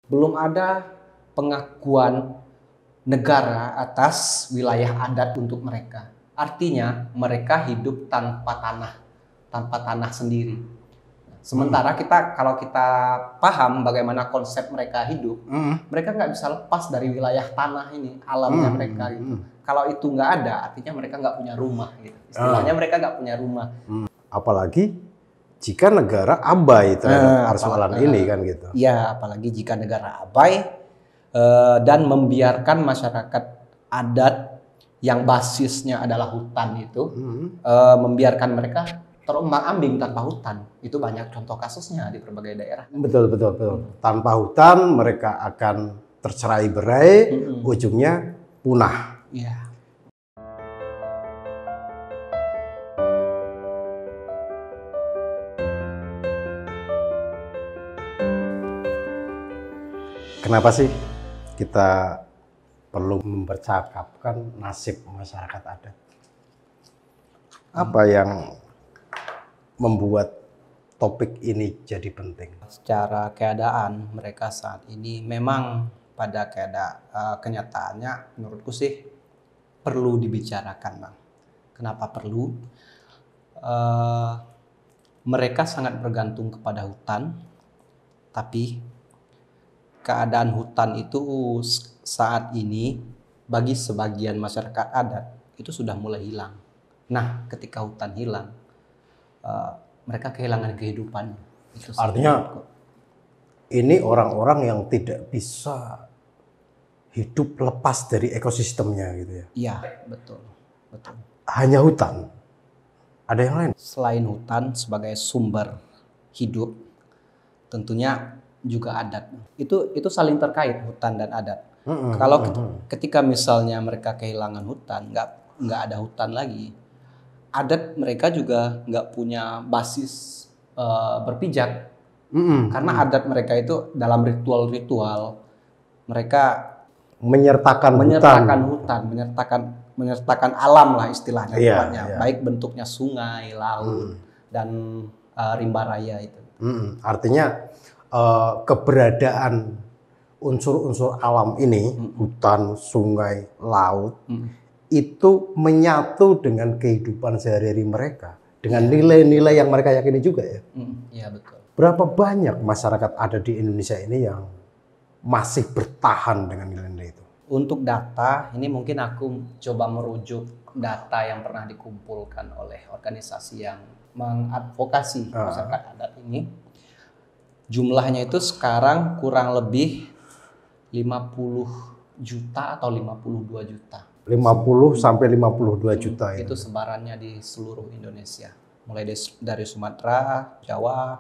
Belum ada pengakuan negara atas wilayah adat untuk mereka. Artinya mereka hidup tanpa tanah sendiri. Sementara kalau kita paham bagaimana konsep mereka hidup, mereka nggak bisa lepas dari wilayah tanah ini, alamnya mereka gitu. Kalau itu nggak ada, artinya mereka nggak punya rumah gitu. Istilahnya mereka nggak punya rumah. Apalagi jika negara abai terhadap persoalan ini kan gitu. Ya, apalagi jika negara abai dan membiarkan masyarakat adat yang basisnya adalah hutan itu, membiarkan mereka terombang-ambing tanpa hutan. Itu banyak contoh kasusnya di berbagai daerah. Betul. Tanpa hutan mereka akan tercerai-berai, ujungnya punah. Iya. Kenapa sih kita perlu mempercakapkan nasib masyarakat adat? Apa yang membuat topik ini jadi penting? Secara keadaan mereka saat ini memang pada kenyataannya menurutku sih perlu dibicarakan, Bang. Kenapa perlu? Mereka sangat bergantung kepada hutan, tapi keadaan hutan itu saat ini bagi sebagian masyarakat adat itu sudah mulai hilang. Nah, ketika hutan hilang, mereka kehilangan kehidupan. Artinya ini orang-orang yang tidak bisa hidup lepas dari ekosistemnya gitu ya? Iya, betul. Hanya hutan? Ada yang lain? Selain hutan sebagai sumber hidup, tentunya juga adat. Itu saling terkait, hutan dan adat. Kalau ketika misalnya mereka kehilangan hutan, nggak ada hutan lagi, adat mereka juga nggak punya basis berpijak. Karena adat mereka itu dalam ritual-ritual mereka menyertakan hutan, menyertakan alam lah istilahnya, baik bentuknya sungai, laut, dan rimba raya itu. Artinya keberadaan unsur-unsur alam ini, hutan, sungai, laut, itu menyatu dengan kehidupan sehari-hari mereka, dengan nilai-nilai yang mereka yakini juga ya. Iya, betul. Berapa banyak masyarakat ada di Indonesia ini yang masih bertahan dengan nilai-nilai itu? Untuk data, ini mungkin aku coba merujuk data yang pernah dikumpulkan oleh organisasi yang mengadvokasi masyarakat adat ini. Jumlahnya itu sekarang kurang lebih 50 juta atau 52 juta. 50 sampai 52 juta ya. Itu sebarannya di seluruh Indonesia. Mulai dari Sumatera, Jawa,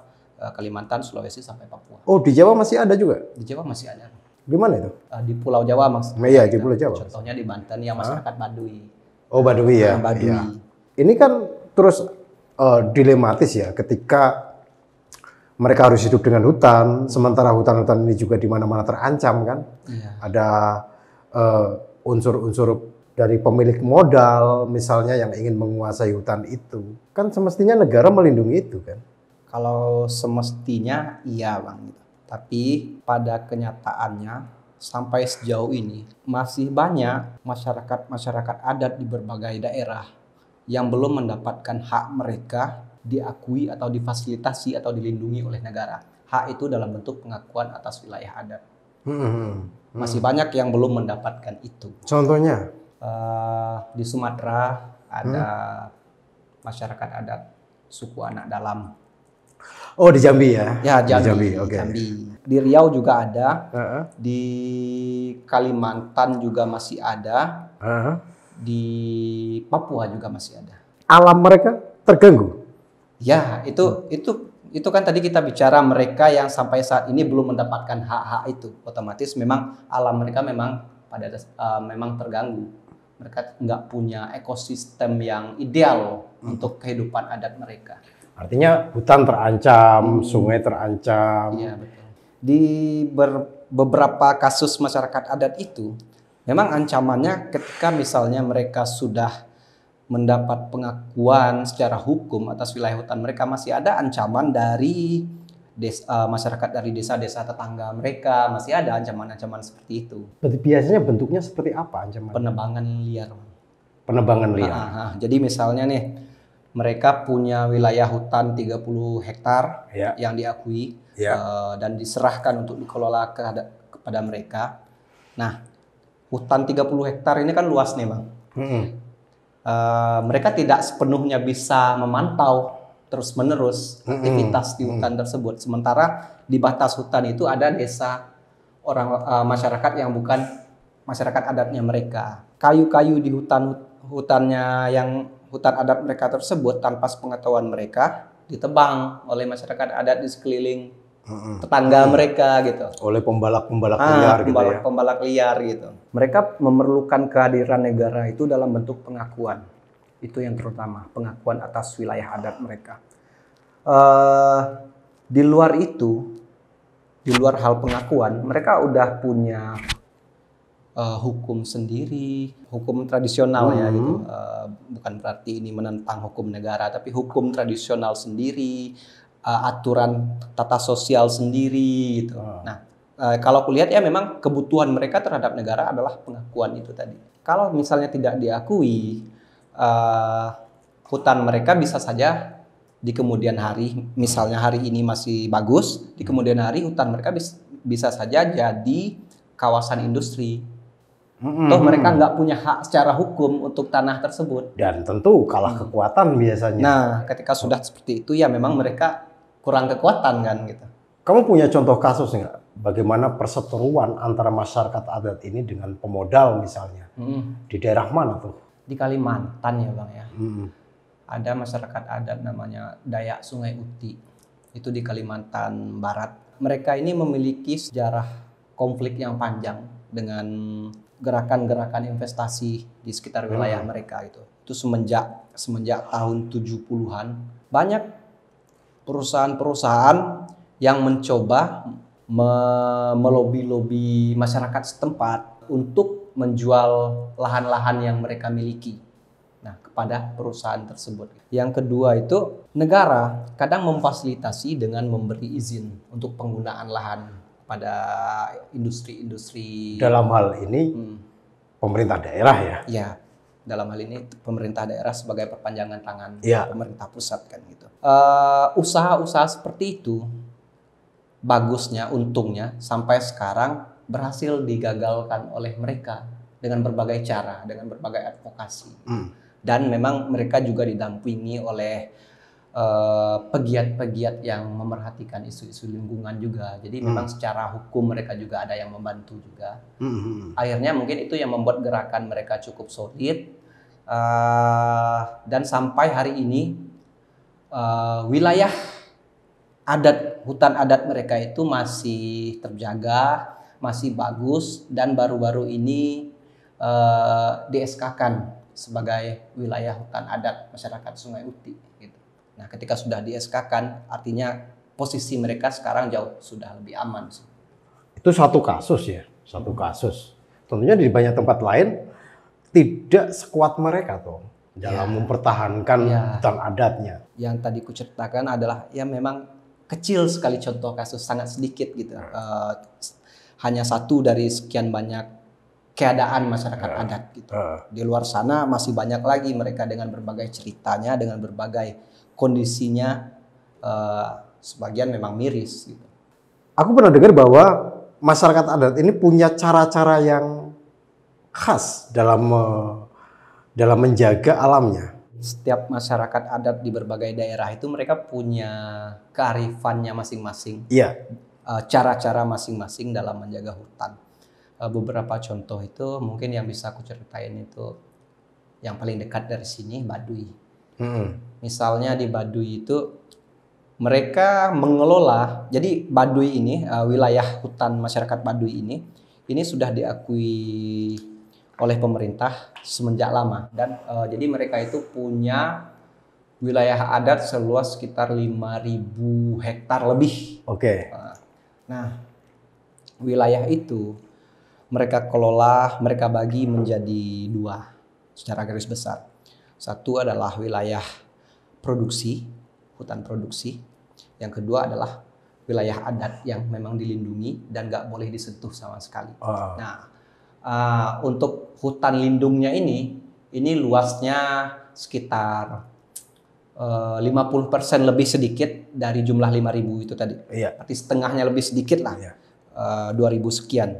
Kalimantan, Sulawesi sampai Papua. Oh, di Jawa masih ada juga? Di Jawa masih ada. Di mana itu? Di Pulau Jawa maksudnya. Iya, di Pulau Jawa. Contohnya di Banten yang masyarakat Baduy. Oh, Baduy ya. Baduy. Ya. Ini kan terus dilematis ya ketika mereka harus hidup dengan hutan, sementara hutan-hutan ini juga di mana-mana terancam kan. Iya. Ada unsur-unsur dari pemilik modal misalnya yang ingin menguasai hutan itu. Kan semestinya negara melindungi itu kan. Kalau semestinya iya, Bang. Tapi pada kenyataannya sampai sejauh ini masih banyak masyarakat adat di berbagai daerah yang belum mendapatkan hak mereka diakui atau difasilitasi atau dilindungi oleh negara. Hak itu dalam bentuk pengakuan atas wilayah adat. Masih banyak yang belum mendapatkan itu. Contohnya? Di Sumatera ada masyarakat adat suku Anak Dalam. Oh, di Jambi ya? Ya, Jambi. Okay. Jambi. Di Riau juga ada. Di Kalimantan juga masih ada. Di Papua juga masih ada. Alam mereka terganggu? Ya, itu kan tadi kita bicara mereka yang sampai saat ini belum mendapatkan hak-hak itu. Otomatis memang alam mereka memang memang terganggu. Mereka nggak punya ekosistem yang ideal untuk kehidupan adat mereka. Artinya hutan terancam, sungai terancam. Iya, betul. Di beberapa kasus masyarakat adat itu, memang ancamannya ketika misalnya mereka sudah mendapat pengakuan secara hukum atas wilayah hutan mereka, masih ada ancaman dari masyarakat dari desa-desa tetangga mereka, masih ada ancaman-ancaman seperti itu. Biasanya bentuknya seperti apa ancaman? Penebangan liar. Penebangan liar. Jadi misalnya nih, mereka punya wilayah hutan 30 hektar yang diakui dan diserahkan untuk dikelola kepada mereka. Nah, hutan 30 hektar ini kan luas nih, Bang. Mereka tidak sepenuhnya bisa memantau terus-menerus aktivitas di hutan tersebut. Sementara di batas hutan itu ada desa masyarakat yang bukan masyarakat adatnya mereka. Kayu-kayu di hutannya yang hutan adat mereka tersebut tanpa sepengetahuan mereka ditebang oleh masyarakat adat di sekeliling tetangga mereka gitu. Oleh pembalak-pembalak liar gitu ya. Pembalak liar gitu. Mereka memerlukan kehadiran negara itu dalam bentuk pengakuan. Itu yang terutama, pengakuan atas wilayah adat mereka. Di luar itu, di luar hal pengakuan, mereka udah punya hukum sendiri, hukum tradisional ya gitu. Bukan berarti ini menentang hukum negara, tapi hukum tradisional sendiri, aturan tata sosial sendiri gitu. Nah, kalau kulihat ya memang kebutuhan mereka terhadap negara adalah pengakuan itu tadi. Kalau misalnya tidak diakui, hutan mereka bisa saja di kemudian hari, misalnya hari ini masih bagus, di kemudian hari hutan mereka bisa saja jadi kawasan industri. Toh mereka nggak punya hak secara hukum untuk tanah tersebut. Dan tentu kalah kekuatan biasanya. Nah, ketika sudah seperti itu ya memang mereka kurang kekuatan kan gitu. Kamu punya contoh kasus nggak? Bagaimana perseteruan antara masyarakat adat ini dengan pemodal misalnya? Di daerah mana tuh? Di Kalimantan ya Bang ya. Ada masyarakat adat namanya Dayak Sungai Uti. Itu di Kalimantan Barat. Mereka ini memiliki sejarah konflik yang panjang dengan gerakan-gerakan investasi di sekitar wilayah mereka itu. Itu semenjak tahun 70-an banyak perusahaan-perusahaan yang mencoba melobi-lobi masyarakat setempat untuk menjual lahan-lahan yang mereka miliki. Nah, kepada perusahaan tersebut. Yang kedua itu negara kadang memfasilitasi dengan memberi izin untuk penggunaan lahan pada industri-industri. Dalam hal ini pemerintah daerah ya? Ya, dalam hal ini pemerintah daerah sebagai perpanjangan tangan pemerintah pusat kan gitu. Usaha-usaha seperti itu bagusnya, untungnya sampai sekarang berhasil digagalkan oleh mereka dengan berbagai cara, dengan berbagai advokasi. Dan memang mereka juga didampingi oleh pegiat-pegiat yang memerhatikan isu-isu lingkungan juga. Jadi memang secara hukum mereka juga ada yang membantu juga. Akhirnya mungkin itu yang membuat gerakan mereka cukup solid. Dan sampai hari ini wilayah adat, hutan adat mereka itu masih terjaga, masih bagus, dan baru-baru ini di-SK-kan sebagai wilayah hutan adat masyarakat Sungai Uti gitu. Nah, ketika sudah di-SK-kan, artinya posisi mereka sekarang jauh sudah lebih aman sih. Itu satu kasus ya, satu kasus. Tentunya di banyak tempat lain tidak sekuat mereka tuh dalam mempertahankan hutan adatnya. Yang tadi kuceritakan adalah ya memang kecil sekali contoh kasus, sangat sedikit gitu. Hanya satu dari sekian banyak keadaan masyarakat adat gitu. Di luar sana masih banyak lagi mereka dengan berbagai ceritanya, dengan berbagai kondisinya, sebagian memang miris gitu. Aku pernah dengar bahwa masyarakat adat ini punya cara-cara yang khas dalam menjaga alamnya. Setiap masyarakat adat di berbagai daerah itu mereka punya kearifannya masing-masing. Cara-cara masing-masing dalam menjaga hutan. Beberapa contoh itu mungkin yang bisa aku ceritain itu yang paling dekat dari sini, Baduy. Misalnya di Baduy itu mereka mengelola, jadi Baduy ini wilayah hutan masyarakat Baduy ini sudah diakui oleh pemerintah semenjak lama, dan jadi mereka itu punya wilayah adat seluas sekitar 5.000 hektar lebih. Nah, wilayah itu mereka kelola, mereka bagi menjadi dua secara garis besar. Satu adalah wilayah produksi, hutan produksi. Yang kedua adalah wilayah adat yang memang dilindungi dan nggak boleh disentuh sama sekali. Nah, untuk hutan lindungnya ini luasnya sekitar 50% lebih sedikit dari jumlah 5.000 itu tadi. Iya. Berarti setengahnya lebih sedikit lah. 2.000 sekian.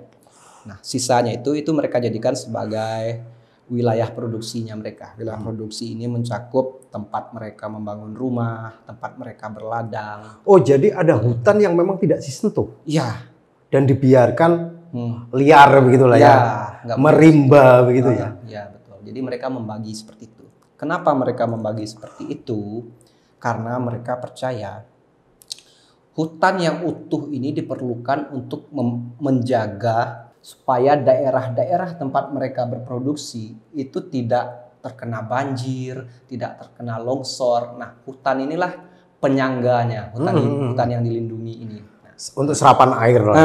Nah, sisanya itu mereka jadikan sebagai wilayah produksinya mereka. Wilayah produksi ini mencakup tempat mereka membangun rumah, tempat mereka berladang. Oh, jadi ada hutan yang memang tidak disentuh. Iya. Dan dibiarkan liar begitulah ya. Merimba begitu ya. Iya, betul. Jadi mereka membagi seperti itu. Kenapa mereka membagi seperti itu? Karena mereka percaya hutan yang utuh ini diperlukan untuk menjaga supaya daerah-daerah tempat mereka berproduksi itu tidak terkena banjir, tidak terkena longsor. Nah, hutan inilah penyangganya, hutan yang dilindungi ini. Nah, untuk serapan air lah.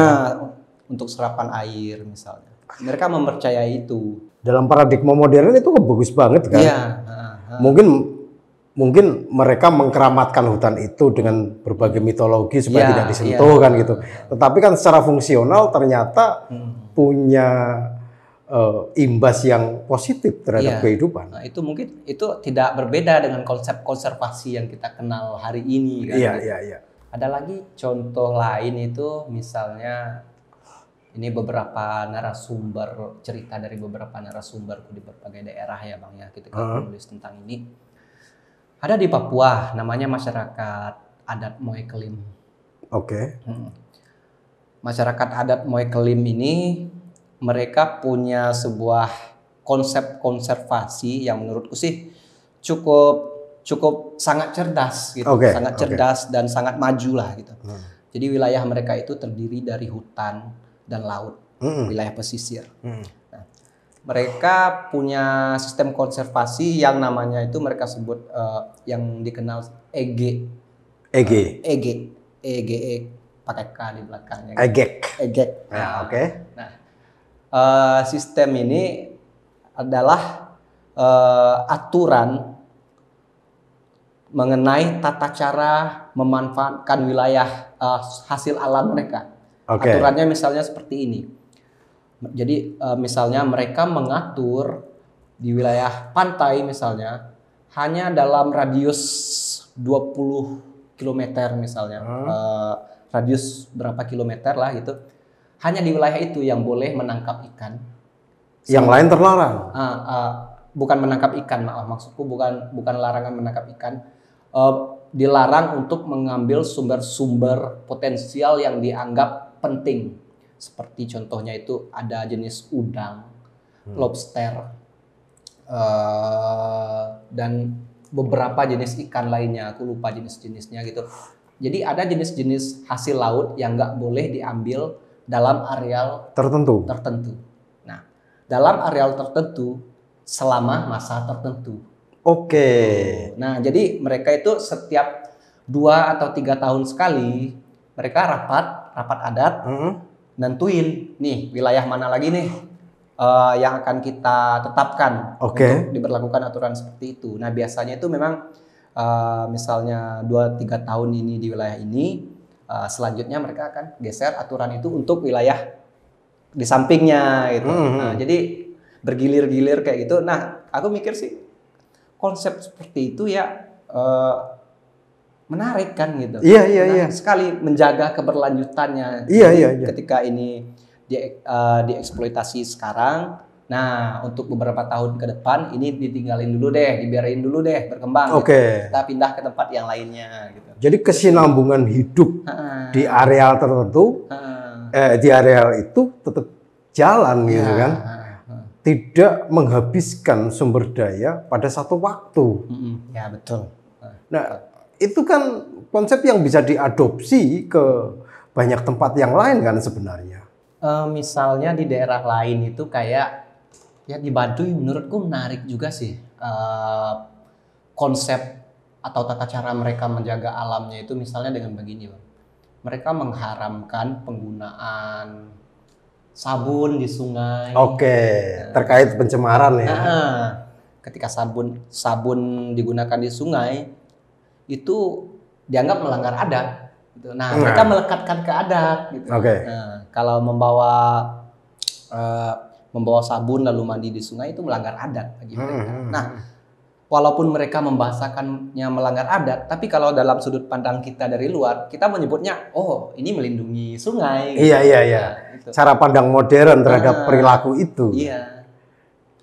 Untuk serapan air misalnya. Mereka mempercayai itu. Dalam paradigma modern itu bagus banget kan? Iya. Mungkin mereka mengkeramatkan hutan itu dengan berbagai mitologi supaya tidak disentuh kan gitu. Tetapi kan secara fungsional ternyata punya imbas yang positif terhadap kehidupan. Nah, itu mungkin itu tidak berbeda dengan konsep konservasi yang kita kenal hari ini kan. Iya. Ada lagi contoh lain itu misalnya ini beberapa narasumber, cerita dari beberapa narasumberku di berbagai daerah ya Bang ya ketika menulis tentang ini. Ada di Papua, namanya masyarakat adat Moe Kelim. Oke. Masyarakat adat Moe Kelim ini mereka punya sebuah konsep konservasi yang menurutku sih cukup sangat cerdas gitu, sangat cerdas dan sangat maju lah gitu. Jadi wilayah mereka itu terdiri dari hutan dan laut, wilayah pesisir. Nah, mereka punya sistem konservasi yang namanya itu mereka sebut yang dikenal EG. Pakai K di belakangnya. Egek. Nah, Nah, sistem ini adalah aturan mengenai tata cara memanfaatkan wilayah hasil alam mereka. Aturannya misalnya seperti ini. Jadi misalnya mereka mengatur di wilayah pantai misalnya hanya dalam radius 20 km misalnya. Radius berapa kilometer lah gitu. Hanya di wilayah itu yang boleh menangkap ikan. Yang lain terlarang. Bukan menangkap ikan, maksudku bukan larangan menangkap ikan. Dilarang untuk mengambil sumber-sumber potensial yang dianggap penting. Seperti contohnya itu ada jenis udang, lobster, dan beberapa jenis ikan lainnya. Aku lupa jenis-jenisnya gitu. Jadi ada jenis-jenis hasil laut yang nggak boleh diambil dalam areal tertentu. Nah, dalam areal tertentu selama masa tertentu. Nah, jadi mereka itu setiap 2 atau 3 tahun sekali mereka rapat adat, nentuin nih wilayah mana lagi nih yang akan kita tetapkan untuk diberlakukan aturan seperti itu. Nah, biasanya itu memang misalnya 2-3 tahun ini di wilayah ini, selanjutnya mereka akan geser aturan itu untuk wilayah di sampingnya gitu. Nah, jadi bergilir-gilir kayak gitu. Nah, aku mikir sih konsep seperti itu ya menarik kan gitu. Menarik sekali menjaga keberlanjutannya. Ketika ini dieksploitasi sekarang, nah untuk beberapa tahun ke depan ini ditinggalin dulu deh, dibiarin dulu deh berkembang. Gitu. Kita pindah ke tempat yang lainnya. Gitu. Jadi kesinambungan hidup di areal tertentu, di areal itu tetap jalan gitu kan. Tidak menghabiskan sumber daya pada satu waktu. Ya betul. Nah, itu kan konsep yang bisa diadopsi ke banyak tempat yang lain kan sebenarnya. Misalnya di daerah lain itu kayak ya di Baduy menurutku menarik juga sih konsep atau tata cara mereka menjaga alamnya itu misalnya dengan begini, Bang. Mereka mengharamkan penggunaan sabun di sungai. Terkait pencemaran ya. Ketika sabun digunakan di sungai itu dianggap melanggar adat Gitu. Nah, mereka melekatkan ke adat. Gitu. Nah, kalau membawa sabun lalu mandi di sungai itu melanggar adat bagi mereka. Nah, walaupun mereka membahasakannya melanggar adat, tapi kalau dalam sudut pandang kita dari luar, kita menyebutnya, oh ini melindungi sungai. Iya. Nah, gitu. Cara pandang modern terhadap perilaku itu. Iya.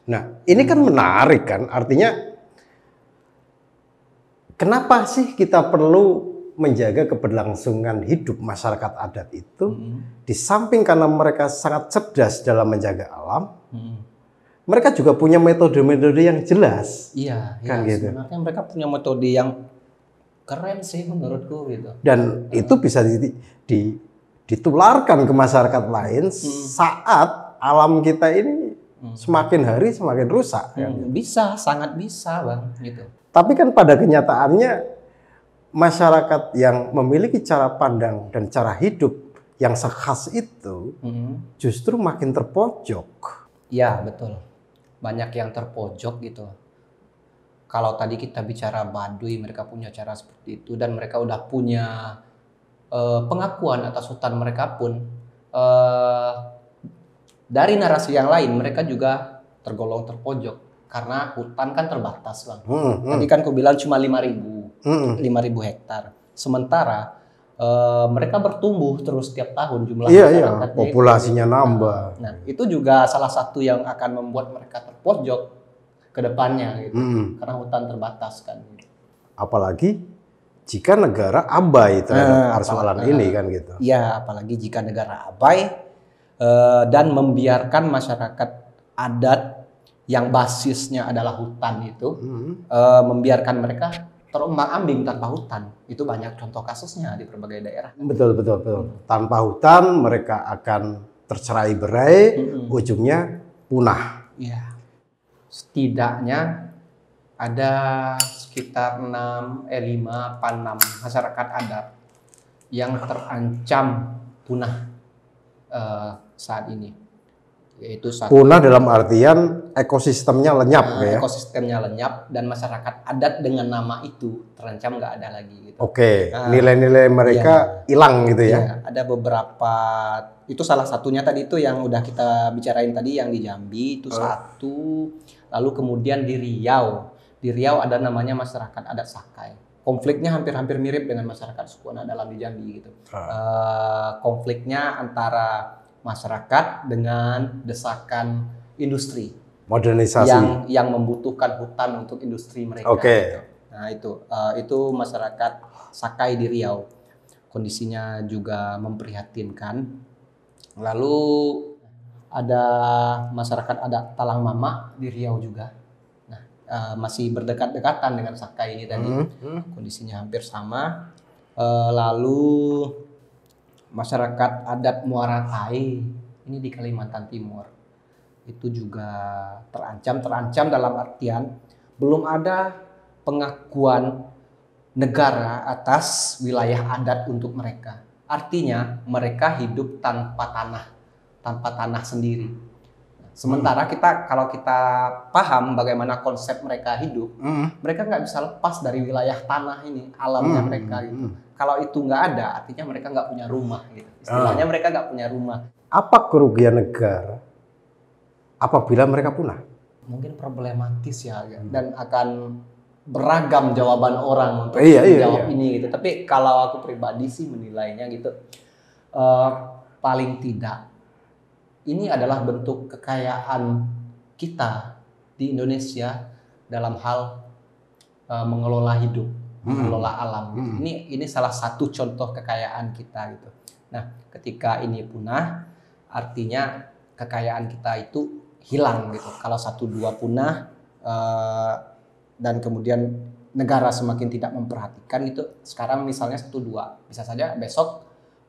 Nah, ini kan menarik kan, artinya kenapa sih kita perlu menjaga keberlangsungan hidup masyarakat adat itu, di samping karena mereka sangat cerdas dalam menjaga alam, mereka juga punya metode-metode yang jelas. Iya, kan gitu. Sebenarnya mereka punya metode yang keren sih menurutku gitu. Dan itu bisa ditularkan ke masyarakat lain saat alam kita ini semakin hari semakin rusak. Bisa, sangat bisa, Bang, gitu. Tapi kan pada kenyataannya masyarakat yang memiliki cara pandang dan cara hidup yang sekhas itu justru makin terpojok. Iya, betul. Banyak yang terpojok gitu. Kalau tadi kita bicara Baduy, mereka punya cara seperti itu dan mereka udah punya pengakuan atas hutan mereka pun dari narasi yang lain mereka juga tergolong terpojok karena hutan kan terbatas, Bang. Tadi kan aku bilang cuma 5.000 hektar. Sementara mereka bertumbuh terus setiap tahun jumlah masyarakatnya. Populasinya nambah. Nah, itu juga salah satu yang akan membuat mereka terpojok ke depannya gitu. Karena hutan terbatas kan. Apalagi jika negara abai terhadap persoalan ini kan gitu. Iya, apalagi jika negara abai dan membiarkan masyarakat adat yang basisnya adalah hutan itu membiarkan mereka terombang-ambing tanpa hutan. Itu banyak contoh kasusnya di berbagai daerah. Betul. Tanpa hutan mereka akan tercerai-berai, ujungnya punah. Iya. Setidaknya ada sekitar 5 masyarakat adat yang terancam punah saat ini. Yaitu punah dalam artian ekosistemnya lenyap ya. Ekosistemnya lenyap dan masyarakat adat dengan nama itu terancam nggak ada lagi gitu. Nilai-nilai mereka hilang gitu ya. Ada beberapa, itu salah satunya tadi itu yang udah kita bicarain tadi yang di Jambi itu satu, lalu kemudian di Riau. Di Riau ada namanya masyarakat adat Sakai. Konfliknya hampir-hampir mirip dengan masyarakat suku anak dalam di Jambi gitu. Konfliknya antara masyarakat dengan desakan industri, modernisasi yang membutuhkan hutan untuk industri mereka. Gitu. Nah itu masyarakat Sakai di Riau, kondisinya juga memprihatinkan. Lalu ada masyarakat adat Talang Mama di Riau juga. Nah masih berdekat-dekatan dengan Sakai ini tadi, kondisinya hampir sama. Lalu masyarakat adat Muara Tai ini di Kalimantan Timur itu juga terancam dalam artian belum ada pengakuan negara atas wilayah adat untuk mereka. Artinya mereka hidup tanpa tanah sendiri. Sementara kalau kita paham bagaimana konsep mereka hidup, mereka nggak bisa lepas dari wilayah tanah ini, alamnya mereka gitu. Kalau itu nggak ada, artinya mereka nggak punya rumah. Gitu. Istilahnya mereka nggak punya rumah. Apa kerugian negara apabila mereka punah? Mungkin problematis ya, dan akan beragam jawaban orang untuk menjawab ini. Gitu. Tapi kalau aku pribadi sih menilainya gitu, paling tidak ini adalah bentuk kekayaan kita di Indonesia dalam hal mengelola hidup, mengelola alam. Gitu. Ini salah satu contoh kekayaan kita gitu. Nah, ketika ini punah, artinya kekayaan kita itu hilang gitu. Kalau 1-2 punah dan kemudian negara semakin tidak memperhatikan gitu. Sekarang misalnya 1-2, bisa saja besok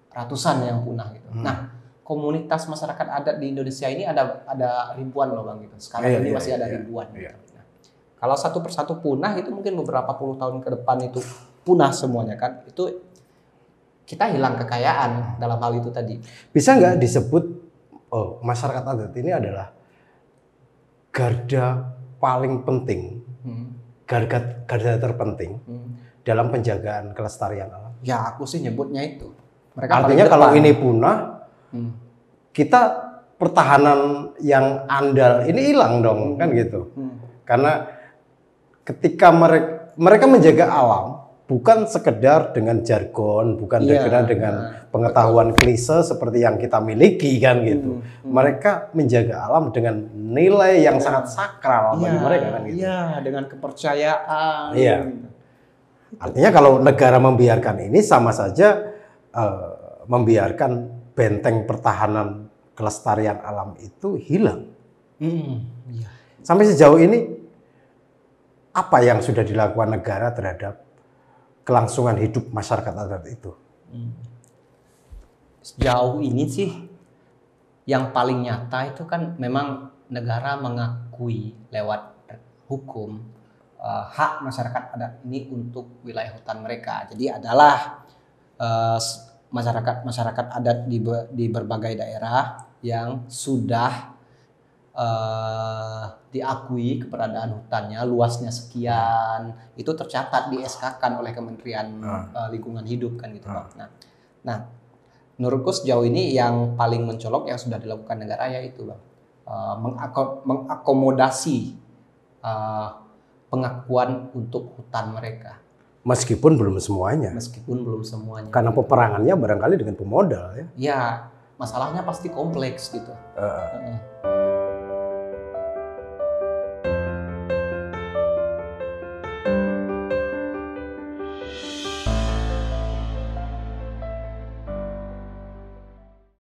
ratusan yang punah gitu. Nah, komunitas masyarakat adat di Indonesia ini ada ribuan loh Bang gitu. Sekarang ini masih ada ribuan. Gitu. Nah, kalau satu persatu punah itu mungkin beberapa puluh tahun ke depan itu punah semuanya kan. Itu kita hilang kekayaan dalam hal itu tadi. Bisa nggak disebut masyarakat adat ini adalah garda paling penting, garda terpenting dalam penjagaan kelestarian alam? Ya aku sih nyebutnya itu. Mereka Artinya paling kalau depan. ini punah, kita pertahanan yang andal ini hilang dong, kan gitu. Karena ketika mereka menjaga alam, bukan sekedar dengan jargon, bukan sekedar dengan pengetahuan klise seperti yang kita miliki kan gitu. Mereka menjaga alam dengan nilai yang sangat sakral bagi mereka kan gitu. Iya, dengan kepercayaan. Iya. Artinya kalau negara membiarkan ini sama saja membiarkan benteng pertahanan kelestarian alam itu hilang. Iya. Sampai sejauh ini apa yang sudah dilakukan negara terhadap kelangsungan hidup masyarakat adat itu? Sejauh ini sih yang paling nyata itu kan memang negara mengakui lewat hukum hak masyarakat adat ini untuk wilayah hutan mereka. Jadi adalah masyarakat adat di berbagai daerah yang sudah diakui keberadaan hutannya, luasnya sekian, itu tercatat di SK-kan oleh Kementerian Lingkungan Hidup kan gitu Bang. Nah, menurutku sejauh ini yang paling mencolok yang sudah dilakukan negara yaitu Bang, mengakomodasi pengakuan untuk hutan mereka. Meskipun belum semuanya. Meskipun belum semuanya. Karena peperangannya barangkali dengan pemodal ya. Ya, masalahnya pasti kompleks gitu.